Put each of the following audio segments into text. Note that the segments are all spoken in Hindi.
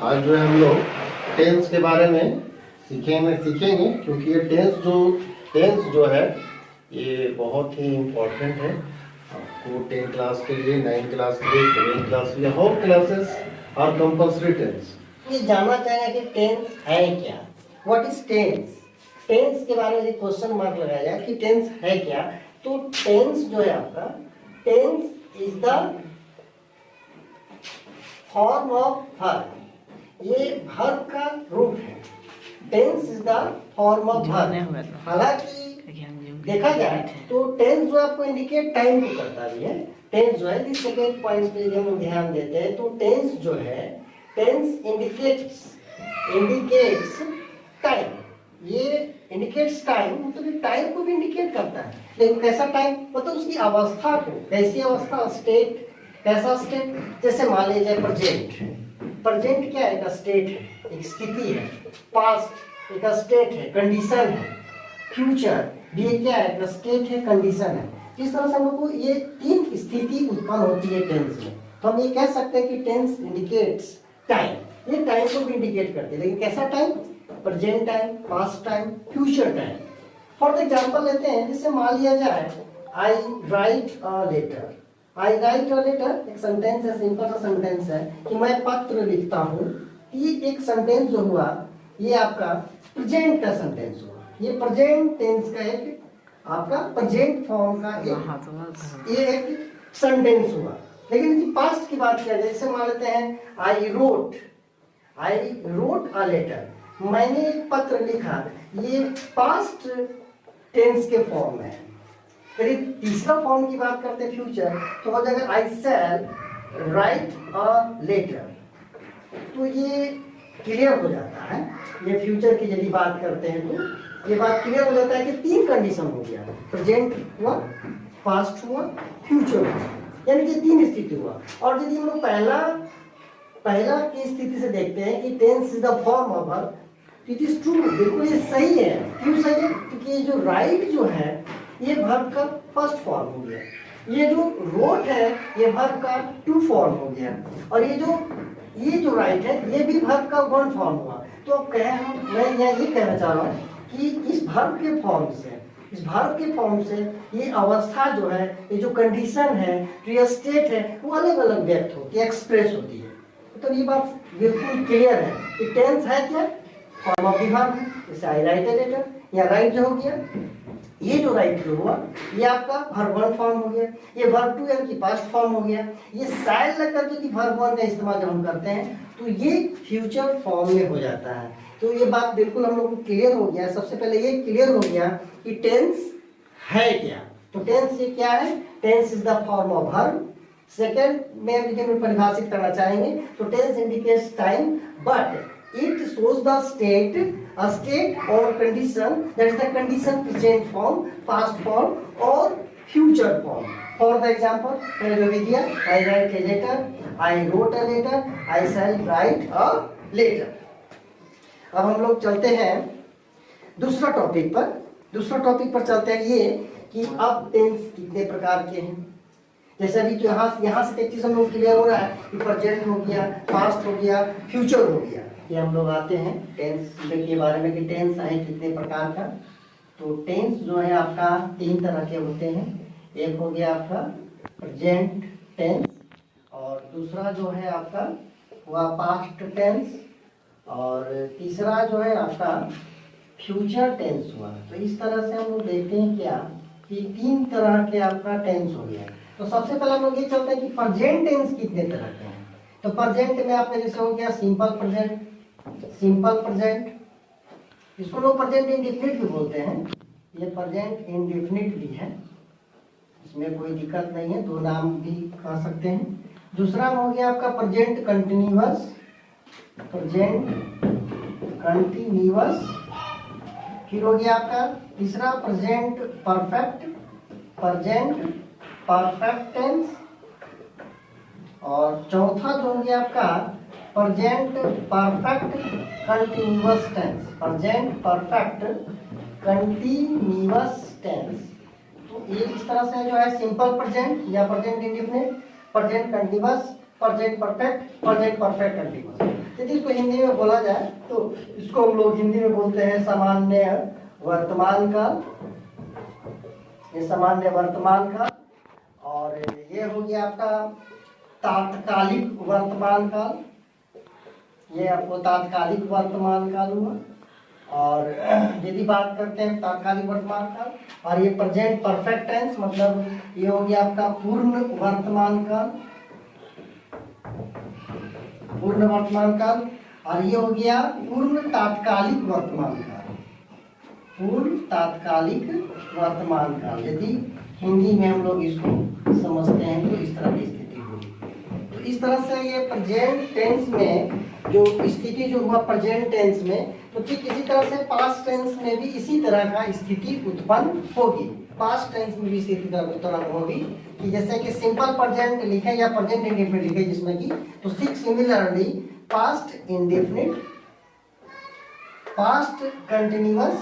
आज जो है हम लोग टेंस के बारे में सीखेंगे क्योंकि ये टेंस जो है ये बहुत ही इम्पोर्टेंट है आपको 10 क्लास के लिए, 9 क्लास के लिए, 7 क्लास के लिए, whole classes are compulsory tense. ये जानना चाहेंगे कि टेंस है क्या, व्हाट इज टेंस। टेंस के बारे में एक क्वेश्चन मार्क लगाया जाए कि टेंस है क्या। तो टेंस जो है आपका, tense is the form of verb, ये वर्ब का रूप है। Tense is the form of verb. हालांकि देखा जाए तो टेंस जो आपको इंडिकेट टाइम को करता भी है। टेंस जो है, इस सेकेंड पॉइंट पे हम ध्यान देते हैं तो टेंस जो है, टेंस इंडिकेट्स टाइम। ये इंडिकेट्स टाइम मतलब टाइम को भी इंडिकेट करता है, लेकिन कैसा टाइम मतलब उसकी अवस्था को, कैसी अवस्था, स्टेट, कैसा स्टेट। जैसे मान लीजिए प्रेजेंट क्या है, एक स्टेट है, एक स्थिति है। पास्ट एक स्टेट है, कंडीशन है। फ्यूचर ये क्या है, एक स्टेट है, कंडीशन है। इस तरह से हम लोग को ये तीन स्थिति उत्पन्न होती है टेंस में। तो हम ये कह सकते हैं कि टेंस इंडिकेट्स टाइम, ये टाइम को भी इंडिकेट करते हैं, लेकिन कैसा time, present time, past time, future time. For example लेते हैं, जैसे मान लिया जाए I write a letter. I write a letter एक सेंटेंस है, सिंपल सा सेंटेंस है कि मैं पत्र लिखता हूँ। ये एक सेंटेंस जो हुआ ये आपका प्रेजेंट का सेंटेंस हुआ। ये प्रेजेंट टेंस का एक आपका प्रेजेंट फॉर्म का एक सेंटेंस हुआ। लेकिन यदि पास्ट की बात किया जाए, जैसे मान लेते हैं आई रोट अ लेटर, मैंने एक पत्र लिखा, ये पास्ट टेंस के फॉर्म में है। यदि तीसरा फॉर्म की बात करते हैं फ्यूचर, तो हो जाएगा आई शैल राइट अ लेटर। तो ये क्लियर हो जाता है, ये फ्यूचर की यदि बात करते हैं तो ये बात क्लियर हो जाता है कि तीन कंडीशन हो गया, प्रेजेंट हुआ, पास्ट हुआ, फ्यूचर हुआ, यानी कि तीन स्थिति हुआ। और यदि हम लोग पहला की स्थिति से देखते हैं कि tense is the form of verb, it is true, बिल्कुल ये सही है। क्यों सही है? क्योंकि ये जो राइट जो है ये वर्ब का फर्स्ट फॉर्म हो गया, ये जो रोट है ये वर्ब का टू फॉर्म हो गया, और ये जो राइट है ये भी वर्ब का वन फॉर्म हुआ। तो मैं यहाँ ये कहना चाह रहा हूँ कि इस वर्ब के फॉर्म से ये अवस्था जो है, ये जो कंडीशन है, जो ये स्टेट है, वो अलग अलग व्यक्त होती है, एक्सप्रेस होती है। तो ये बात बिल्कुल क्लियर है कि टेंस है क्या, फॉर्म ऑफ द वर्ब है। जैसे आई राइट अ लेटर, या राइट जो हो गया, ये जो राइट जो हुआ ये आपका वर्ब वन फॉर्म हो गया, ये वर्ब टू यानी कि पास्ट फॉर्म हो गया। ये शायद लगकर के वर्ब वन का इस्तेमाल जब हम करते हैं तो ये फ्यूचर फॉर्म में हो जाता है। तो ये बात बिल्कुल हम लोग को क्लियर हो गया। सबसे पहले ये क्लियर हो गया कि टेंस है क्या। तो टेंस ये क्या है, tense is the form of verb. Second में परिभाषित करना चाहेंगे तो tense indicates time, but it shows the state or condition, that is the condition present form, past form or future form. For the example, मैंने जो भी दिया, I write a letter, I wrote a letter, I shall write a letter. अब हम लोग चलते हैं दूसरा टॉपिक पर चलते हैं ये कि अब टेंस कितने प्रकार के हैं। जैसे अभी तो यहाँ से एक चीज हम लोग क्लियर हो रहा है कि प्रेजेंट हो गया, पास्ट हो गया, फ्यूचर हो गया। ये हम लोग आते हैं टेंस के बारे में कि टेंस है कितने प्रकार का। तो टेंस जो है आपका तीन तरह के होते हैं। एक हो गया आपका प्रेजेंट टेंस, और दूसरा जो है आपका हुआ पास्ट टेंस, और तीसरा जो है आपका फ्यूचर टेंस हुआ। तो इस तरह से हम लोग देखते हैं क्या कि तीन तरह के आपका टेंस हो गया। तो सबसे पहले हम लोग ये चलते हैं कि प्रेजेंट टेंस कितने तरह के हैं। तो प्रेजेंट में आपने जैसे हो गया सिंपल प्रेजेंट, इसको लोग प्रेजेंट इंडेफिनिट भी बोलते हैं। ये प्रेजेंट इंडेफिनिट भी है, इसमें कोई दिक्कत नहीं है, दो नाम भी कह सकते हैं। दूसरा हो गया आपका प्रेजेंट कंटिन्यूअस, फिर हो गया आपका तीसरा प्रेजेंट परफेक्ट टेंस, और चौथा जो हो गया आपका प्रेजेंट परफेक्ट कंटिन्यूअस टेंस। तो ये इस तरह से जो है सिंपल प्रेजेंट या present indefinite, present continuous, present perfect continuous. यदि इसको हिंदी में बोला जाए तो इसको हम लोग हिंदी में बोलते हैं सामान्य वर्तमान काल, ये सामान्य वर्तमान काल। और ये हो गया आपका तात्कालिक वर्तमान काल, ये आपको तात्कालिक वर्तमान काल हुआ। और यदि बात करते हैं तात्कालिक वर्तमान काल, और ये प्रेजेंट परफेक्ट टेंस, मतलब ये हो गया आपका पूर्ण वर्तमान काल, पूर्ण वर्तमान काल। और ये हो गया पूर्ण तात्कालिक वर्तमान काल, पूर्ण तात्कालिक वर्तमान काल। यदि हिंदी में हम लोग इसको समझते हैं तो इस तरह की स्थिति होगी। तो इस तरह से ये प्रेजेंट टेंस में जो स्थिति जो हुआ प्रेजेंट टेंस में, तो ठीक इसी तरह से पास्ट टेंस में भी इसी तरह का स्थिति उत्पन्न होगी। पास्ट टेंस में भी इसी तरह उत्पन्न होगी कि जैसे कि सिंपल प्रेजेंट लिखे या प्रेजेंट इंडेफिनिट लिखे जिसमें कि, तो similarly past indefinite, past continuous,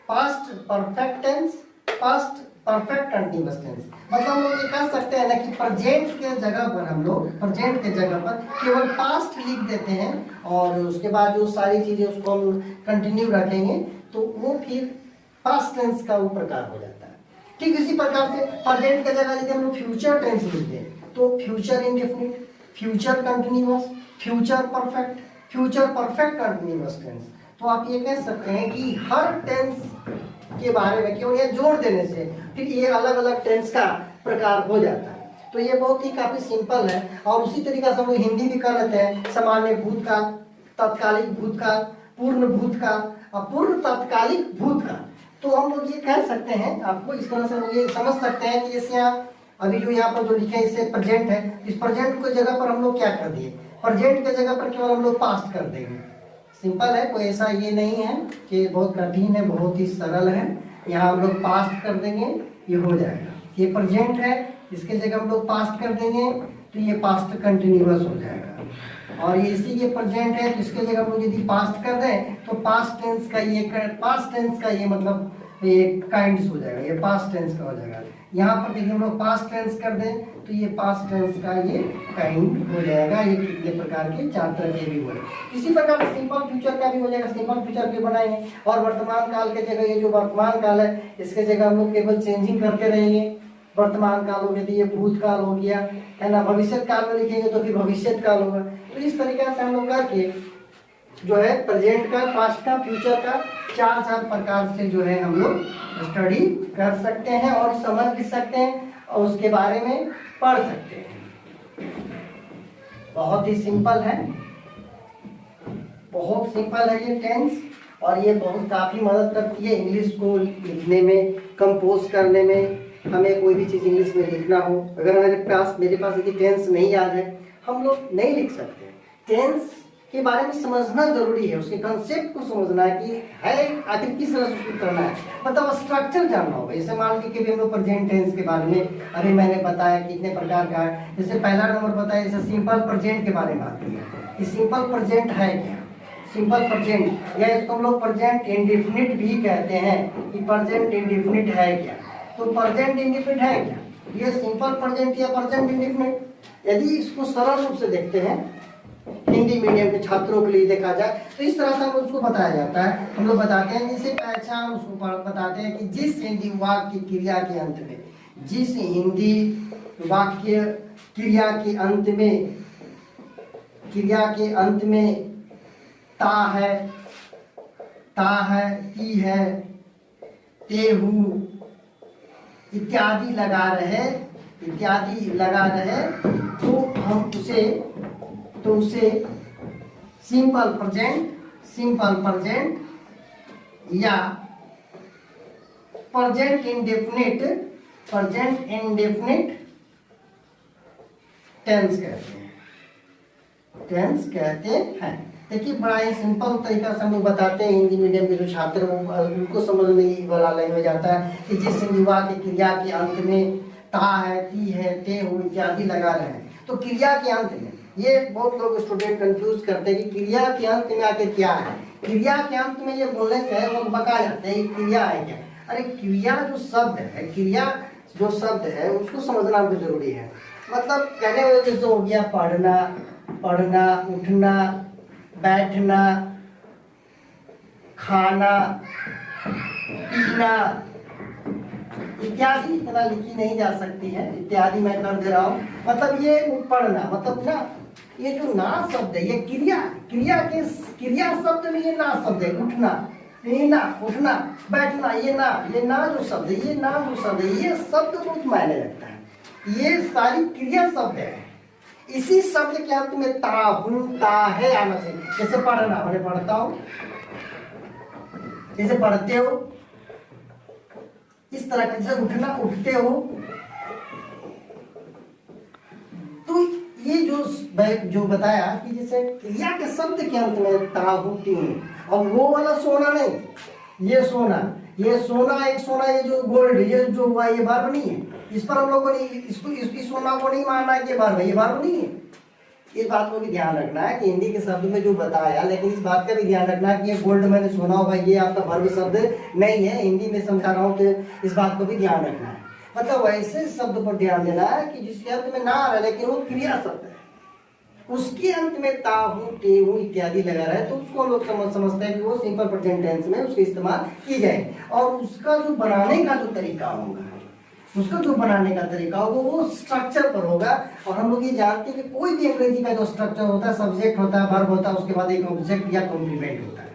past perfect tense, past perfect continuous tense. मतलब हम लोग ये कह सकते हैं ना कि प्रेजेंट के जगह पर हम लोग प्रेजेंट के जगह पर केवल पास्ट लिख देते हैं और उसके बाद जो सारी चीजें उसको हम कंटिन्यू रखेंगे तो वो फिर पास्ट टेंस का वो प्रकार हो जाता है। ठीक इसी प्रकार से प्रेजेंट के जगह यदि हम लोग फ्यूचर टेंस लिखते हैं तो future indefinite, future continuous, future perfect, future perfect continuous tense. तो आप ये कह सकते हैं कि हर टेंस के बारे में केवल ये जोड़ देने से फिर ये अलग अलग टेंस का प्रकार हो जाता है। तो ये बहुत ही काफी सिंपल है। और उसी तरीका से हम लोग हिंदी भी कर लेते हैं, सामान्य भूतकाल, तत्कालिक भूतकाल, पूर्ण भूतकाल और पूर्ण तत्कालिक भूतकाल। तो हम लोग ये कह सकते हैं, आपको इस तरह से हम ये समझ सकते हैं कि जैसे आप अभी जो यहाँ पर जो लिखे हैं इसे प्रेजेंट है, इस प्रेजेंट की जगह पर हम लोग क्या कर दिए, प्रेजेंट की जगह पर केवल हम लोग पास्ट कर देंगे। सिंपल है, कोई ऐसा ये नहीं है कि बहुत कठिन है, बहुत ही सरल है। यहाँ हम लोग पास्ट कर देंगे, ये हो जाएगा। ये प्रेजेंट है, इसके जगह हम लोग पास्ट कर देंगे तो ये पास्ट कंटिन्यूअस हो जाएगा। और ये इसी के प्रेजेंट है तो इसके जगह हम लोग यदि पास्ट कर दें तो पास्ट टेंस का ये मतलब ये काइंड्स हो जाएगा, ये पास्ट टेंस का हो जाएगा। यहाँ पर देखिए हम लोग पास्ट टेंस कर दें तो ये पास्ट टेंस का ये काइंड हो जाएगा। ये कितने प्रकार के, 4 तरह के भी हुए। इसी प्रकार से सिंपल फ्यूचर का भी हो जाएगा, सिंपल फ्यूचर भी बनाएंगे। और वर्तमान काल के जगह ये जो वर्तमान काल है इसके जगह हम लोग केवल चेंजिंग करते रहेंगे। वर्तमान काल हो गया तो ये भूतकाल हो गया, है ना। भविष्य काल में लिखेंगे तो फिर भविष्य काल होगा। तो इस तरीके से हम लोग करके जो है प्रेजेंट का, पास्ट का, फ्यूचर का 4 प्रकार से जो है हम लोग स्टडी कर सकते हैं और समझ भी सकते हैं और उसके बारे में पढ़ सकते हैं। बहुत ही सिंपल है, बहुत सिंपल है ये टेंस। और ये बहुत काफ़ी मदद करती है इंग्लिश को लिखने में, कंपोज करने में। हमें कोई भी चीज़ इंग्लिश में लिखना हो, अगर मेरे पास यदि टेंस नहीं याद है, हम लोग नहीं लिख सकते। टेंस के बारे में समझना जरूरी है, उसके कंसेप्ट को समझना है कि है आखिर किस तरह से उसको करना है, मतलब स्ट्रक्चर जानना होगा। जैसे मान लीजिए कि हम लोग प्रेजेंट टेंस के बारे में अभी मैंने बताया कितने प्रकार का है। जैसे पहला नंबर बताया, जैसे सिंपल प्रेजेंट के बारे में बात किया कि सिंपल प्रेजेंट है क्या, सिंपल प्रेजेंट या इसको हम लोग प्रेजेंट इंडेफिनिट भी कहते हैं कि प्रेजेंट इंडेफिनिट है क्या। तो प्रेजेंट इंडेफिनिट है क्या, ये सिंपल प्रेजेंट या प्रेजेंट इंडेफिनिट। यदि इसको सरल रूप से देखते हैं, हिंदी मीडियम के छात्रों के लिए देखा जाए तो इस तरह से हम उसको बताया जाता है। हम लोग बताते हैं जिसे पहचान, उसको बताते हैं कि जिस हिंदी वाक्य क्रिया के अंत में, जिस हिंदी वाक्य क्रिया के अंत में, क्रिया के अंत में ता है, ती है, ते हूँ इत्यादि लगा रहे, तो हम उसे सिंपल प्रेजेंट या प्रेजेंट इंडेफिनिट टेंस कहते हैं। देखिए बड़ा ही सिंपल तरीका से हम लोग बताते हैं। हिंदी मीडियम के जो छात्र उनको समझने वाला लैंग्वेज आता है कि जिस हिंदी वाक्य क्रिया के अंत में ता है, ती है, ते हो इत्यादि लगा रहे हैं। तो क्रिया के अंत में, ये बहुत लोग स्टूडेंट कंफ्यूज करते हैं कि क्रिया के अंत में आखिर क्या है। क्रिया के अंत में ये बोलने से लोग बका जाते हैं क्रिया है क्या। अरे क्रिया जो शब्द है, क्रिया जो शब्द है उसको समझना भी जरूरी है। मतलब कहने वाले जैसे हो गया पढ़ना, उठना, बैठना, खाना, पीना इत्यादि इतना लिखी नहीं जा सकती है, इत्यादि मैं कर दे रहा हूँ। मतलब ये पढ़ना, मतलब ना ये जो ना शब्द है ये क्रिया शब्द में ये ना शब्द है। उठना, पीना, उठना, बैठना, ये ना जो शब्द है, ये ना जो शब्द है, ये शब्द बहुत मायने रखता है। ये सारी क्रिया शब्द है। इसी शब्द के अंत में ता, हूं, ता है आना चाहिए। जैसे पढ़ना, मैंने पढ़ता हूँ, जैसे पढ़ते हो, इस तरह के, जैसे उठना, उठते हो। तो ये जो बताया कि जैसे क्रिया के शब्द के अंत में ता, हूं, ती हूं, और वो वाला सोना नहीं, ये सोना, एक सोना, ये जो गोल्ड, ये जो हुआ, ये वर्ब नहीं है। इस पर हम लोगों ने इस सोना को नहीं माना कि ये वर्ब है, ये वर्ब नहीं है। इस बात को भी ध्यान रखना है कि हिंदी के शब्द में जो बताया, लेकिन इस बात का भी ध्यान रखना है कि ये गोल्ड मैंने सुना होगा, ये आपका वर्ब शब्द नहीं है। हिंदी में समझा रहा हूँ तो इस बात को भी ध्यान रखना है। मतलब वैसे शब्द पर ध्यान देना है कि जिसके अंत में ना आ रहा है लेकिन वो क्रिया शब्द है, उसके अंत में ता, हूं, ते, हूं इत्यादि लगा रहा है, तो उसको हम लोग समझते हैं कि वो सिंपल प्रेजेंट टेंस में उसका इस्तेमाल की जाए। और उसका जो बनाने का जो तरीका होगा, वो स्ट्रक्चर पर होगा। और हम लोग ये जानते हैं कि कोई भी अंग्रेजी का जो स्ट्रक्चर होता है, सब्जेक्ट होता है, वर्ब होता है, उसके बाद एक ऑब्जेक्ट या कॉम्प्लीमेंट होता है।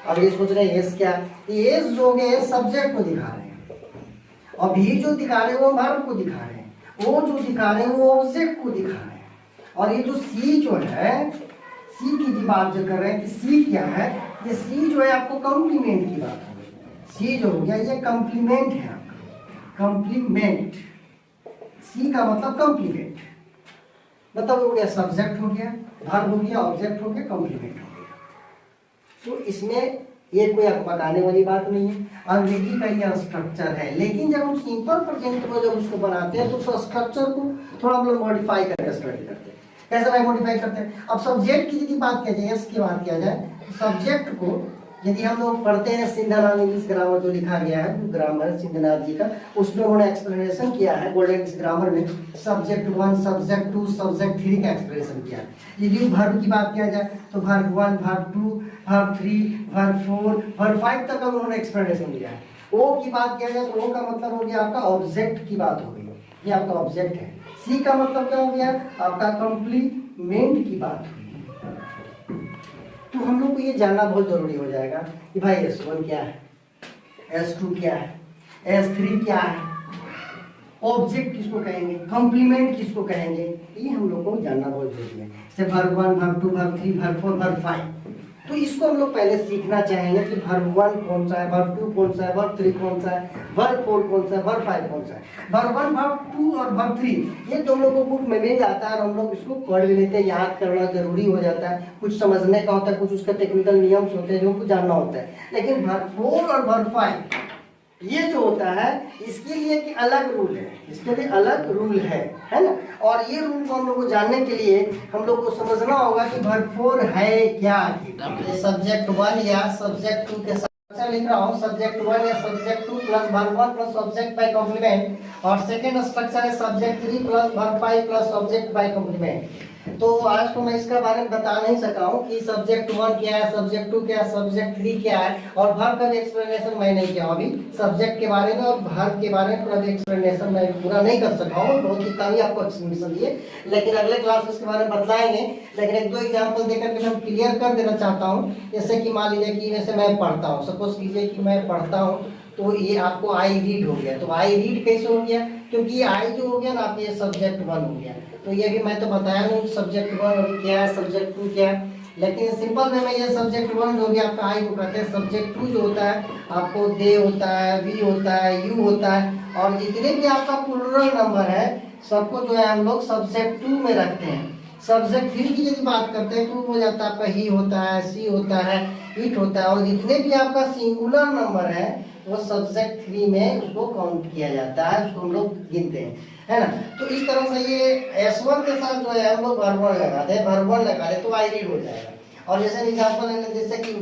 अब ये सोच रहे हैं एस क्या, एस जो है सब्जेक्ट को दिखा रहे हैं, और भी जो दिखा रहे हैं वो वर्ब को दिखा रहे हैं, वो जो दिखा रहे हैं वो ऑब्जेक्ट को दिखा रहे हैं। और ये जो सी जो है, सी की बात जो कर रहे हैं कि सी क्या है, ये सी जो है आपको कॉम्प्लीमेंट की बात है। सी जो हो गया ये कॉम्प्लीमेंट है, कॉम्प्लीमेंट। सी का मतलब कॉम्प्लीमेंट, मतलब हो गया सब्जेक्ट हो गया, वर्ब हो गया, ऑब्जेक्ट हो गया, कॉम्प्लीमेंट हो गया। तो इसमें ये कोई बताने वाली बात नहीं है, अंग्रेजी का यह स्ट्रक्चर है। लेकिन जब हम सिंपल प्रेजेंट में जब उसको बनाते हैं तो उस स्ट्रक्चर को थोड़ा हम लोग मॉडिफाई करके स्टडी करते हैं। कैसे भाई मॉडिफाई करते हैं? अब सब्जेक्ट की यदि बात किया जाए, इसकी बात किया जाए, सब्जेक्ट को यदि हम लोग पढ़ते हैं सिंधानाथ इंग्लिश ग्रामर जो लिखा गया है, ग्रामर सिंधानाथ जी का, उसमें उन्होंने एक्सप्लेनेशन किया है गोल्डन इंग्लिश ग्रामर में, सब्जेक्ट 1, सब्जेक्ट 2, सब्जेक्ट 3 का एक्सप्लेनेशन किया है। यदि वर्ब की बात किया जाए तो verb 1, verb 2, verb 3, verb 4, verb 5 तक उन्होंने एक्सप्लेनेशन दिया है। ओ की बात किया जाए तो ओ का मतलब हो गया आपका ऑब्जेक्ट की बात हो गई, ये आपका ऑब्जेक्ट है। सी का मतलब क्या हो गया आपका कॉम्प्लीमेंट की बात हुई। तो हम लोग को ये जानना बहुत जरूरी हो जाएगा कि भाई S1 क्या है, S2 क्या है, S3 क्या है, ऑब्जेक्ट किसको कहेंगे, कॉम्प्लीमेंट किसको कहेंगे, ये हम लोग को जानना बहुत जरूरी है। जैसे verb 1, verb 2, verb 3, verb 4, verb 5, तो इसको हम लोग पहले सीखना चाहेंगे कि वर्ब 1 कौन सा है, वर्ब 2 कौन सा है, वर्ब 3 कौन सा है, वर्ब 4 कौन सा है, वर्ब 5 कौन सा है। वर्ब 1, वर्ब 2 और वर्ब 3 ये तुम लोग को बुक में मिल जाता है और हम लोग इसको पढ़ भी लेते हैं, याद करना जरूरी हो जाता है, कुछ समझने का होता है, कुछ उसका टेक्निकल नियम्स होते हैं जो कुछ जानना होता है। लेकिन वर्ब 4 और वर्ब 5 ये जो होता है इसके लिए एक अलग रूल है, इसके लिए अलग रूल है ना। और ये रूल को हम लोग को जानने के लिए हम लोग को समझना होगा कि वर्ब 4 है क्या। सब्जेक्ट 1 या सब्जेक्ट 2 के साथ लिख रहा हूँ, सब्जेक्ट 1 या subject 2 plus verb 1 plus object by complement, और सेकंड स्ट्रक्चर है subject 3 plus verb 5 plus object by complement. तो आज तो मैं इसका बारे में बता नहीं सका हूँ कि सब्जेक्ट 1 क्या है, सब्जेक्ट 2 क्या है, सब्जेक्ट 3 क्या है, और वर्ब का भी एक्सप्लेनेशन मैं नहीं किया अभी। सब्जेक्ट के बारे में और वर्ब के बारे में पूरा भी एक्सप्लेनेशन मैं पूरा नहीं कर सका हूँ, बहुत ही कम ही आपको एक्सप्लेनेशन दिए, लेकिन अगले क्लास में इसके बारे में बतलाएंगे। लेकिन एक दो एग्जाम्पल देकर के मैं क्लियर कर देना चाहता हूँ। जैसे कि मान लीजिए कि वैसे मैं पढ़ता हूँ, सपोज कीजिए कि मैं पढ़ता हूँ, तो ये आपको आई रीड हो गया। तो आई रीड कैसे हो गया, क्योंकि ये आई जो हो गया ना आपके सब्जेक्ट 1 हो गया। तो ये भी मैं तो बताया नहीं सब्जेक्ट 1 क्या है, सब्जेक्ट 2 क्या है, लेकिन सिंपल में ये सब्जेक्ट 1 जो हो गया आपका आई को कहते हैं। सब्जेक्ट 2 जो होता है आपको दे होता है, वी होता है, यू होता है, और जितने भी आपका प्लूरल नंबर है सबको जो है हम लोग सब्जेक्ट 2 में रखते हैं। सब्जेक्ट 3 की यदि बात करते हैं तो हो जाता है आपका ही होता है, सी होता है, इट होता है, और जितने भी आपका सिंगुलर नंबर है वो सब्जेक्ट 3 में उसको काउंट किया जाता है, उसको हम लोग गिनते हैं, है ना। तो इस तरह से ये S1 के साथ जो है हम लोग वर्ब 1 लगाते हैं, वर्ब 1 लगा दे तो आई रीड हो जाएगा। और जैसे एग्जांपल है, जैसे कि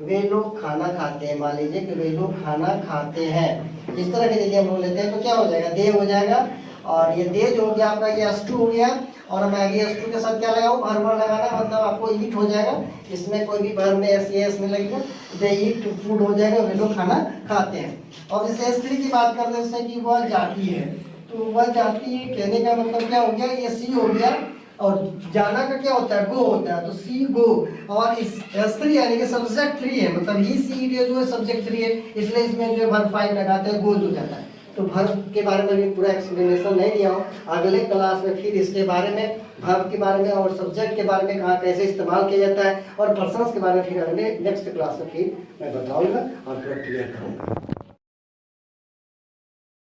वे लोग खाना खाते हैं, मान लीजिए कि वे लोग खाना खाते हैं, इस तरह के यदि हम लोग लेते हैं तो क्या हो जाएगा, दे हो जाएगा, और ये दे जो हो गया आपका, ये S2 हो गया, और मैं आगे S2 के साथ क्या लगाऊं, भर लगाना, मतलब आपको ईट हो जाएगा, इसमें कोई भी भर में S में लगेगा, दे ईट फूड हो जाएगा, वे लोग खाना खाते हैं। और जैसे S3 की बात करते हैं कि वह जाती है, तो वह जाती है कहने का मतलब क्या हो गया, ये C हो गया, और जाना का क्या होता है, गो होता है, तो सी गो, और इस S3 यानी कि सब्जेक्ट 3 है, मतलब ही सी जो है सब्जेक्ट 3 है, इसलिए इसमें जो वर्ब 5 लगाते हैं, गोज हो जाता है। तो वर्ब के बारे में भी पूरा एक्सप्लेनेशन नहीं दिया हूँ, अगले क्लास में फिर इसके बारे में, वर्ब के बारे में और सब्जेक्ट के बारे में, कहाँ कैसे इस्तेमाल किया जाता है, और पर्सन्स के बारे में फिर अगले नेक्स्ट क्लास में फिर मैं बताऊंगा और फिर क्लियर करूंगा।